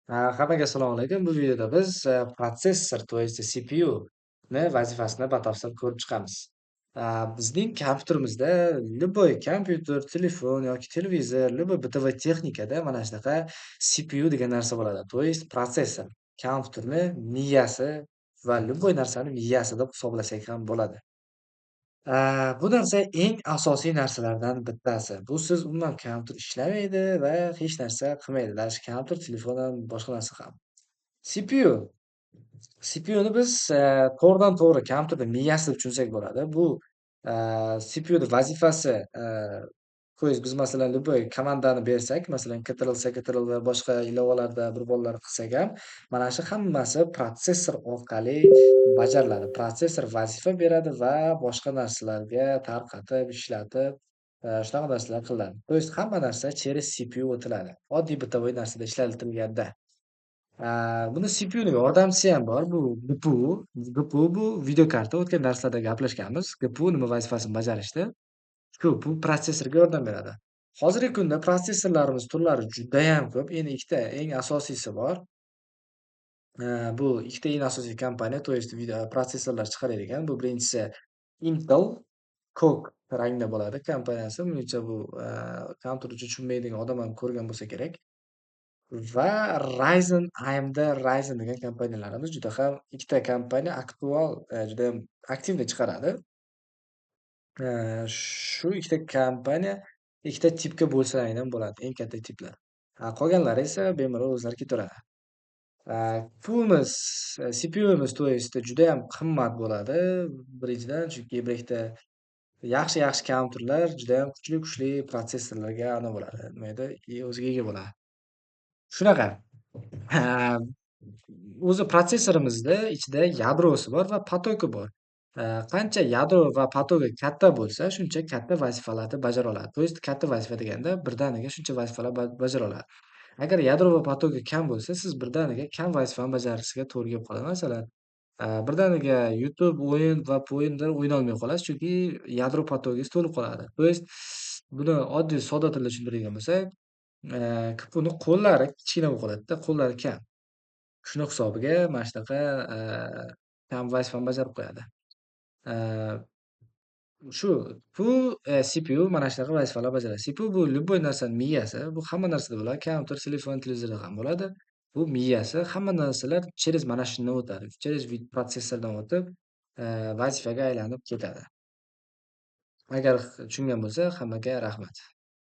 Hammaga assalomu alaykum. Bu videoda biz protsessor, то есть CPU ni vazifasini batafsil ko'rib chiqamiz. Bizning kompyuterimizda любой kompyuter, telefon yoki televizor, любой bытовой texnikada mana shunaqa CPU degan narsa bo'ladi. То есть protsessor. Kompyuterni miyasi va любой narsani miyasi deb hisoblasak ham bo'ladi. Bu narsa eng asosiy narsalardan bittasi. Busiz umuman kompyuter ishlamaydi va hech narsa qilmaydi. Даже kompyuter, telefon ham, boshqa narsa ham. CPU. CPUni biz to'g'ridan-to'g'ri kompyuterni miyasi deb tushunsak bo'ladi. Bu CPUni vazifasi, то есть biz masalan любой komandani bersak, masalan Ctrl va boshqa ilovalarda bir bollar qilsak ham, mana shu hammasi protsessor orqali bajariladi. Protsessor vazifa beradi va boshqa narsalarga tarqatib, ishlatib, shunaqa narsalar qiladi. То есть hamma narsa через CPU o'tiladi. Oddiy bitovoy narsada ishlatilganda. Buni CPU-ni yordamchisi ham bor. Bu GPU. GPU bu video karta. O'tgan darslarda gaplashganmiz. GPU nima vazifasini bajarishda? Shu, bu protsessorga yordam beradi. Hozirgi kunda protsessorlarimiz turlari judayam ko'p. Endi ikkita eng asosiysi bor. Bu ikkita eng asosiy kompaniya, то есть video protsessorlar chiqaradigan. Bu birinchisi Intel ko'k rangda bo'ladi kompaniyasi. Menimcha bu kompyutercha tushunmaydigan odam ham ko'rgan bo'lsa kerak. Va Ryzen, AMD Ryzen degan kompaniyalarimiz juda ham ikkita kompaniya aktual, judayam aktivno chiqaradi. Shu ikkita kompaniya ikkita tipga bo'lsalar ham bo'ladi, eng katta tiplar. Qolganlari esa bemalol o'zlari ketaveradi. Pulimiz, CPUmiz, то есть judayam qimmat bo'ladi. Birinchidan, chunki bu yerda yaxshi kompyuterlar judayam kuchli protsessorlarga bo'ladi. Nima edi, o'ziga ega bo'ladi. Shunaqa. Ha, o'zi protsessorimizda ichida yadrosi bor va potoki bor. Qancha yadro va potoki katta bo'lsa, shuncha katta vazifalarni bajara oladi. То есть katta vazifa deganda birdaniga shuncha vazifalar bajara oladi. Agar yadro va potoki kam bo'lsa, siz birdaniga kam vazifani bajarishga to'g'ri kelib qoladi. Masalan, birdaniga YouTube o'yin va po'yinda o'ynolmay qolasiz, chunki yadro potokingiz to'lib qoladi. То есть buni oddiy sodda tilda tushuntiradigan bo'lsak, KPUni qo'llari kichkina bo'lib qoladida, qo'llari kam. Shuni hisobiga mana shunaqa, kam vazifani bajarib qo'yadi. Shu, bu, CPU mana shunaqa vazifalar bajaradi. CPU bu любой narsani miyasi. Bu hamma narsada bo'ladi. Kompyuter, telefon, televizorda ham bo'ladi. Bu miyasi. Hamma narsalar через mana shundan o'tadi. Через protsessordan o'tib, vazifaga aylanib ketadi. Agar tushungan bo'lsa, hammaga rahmat.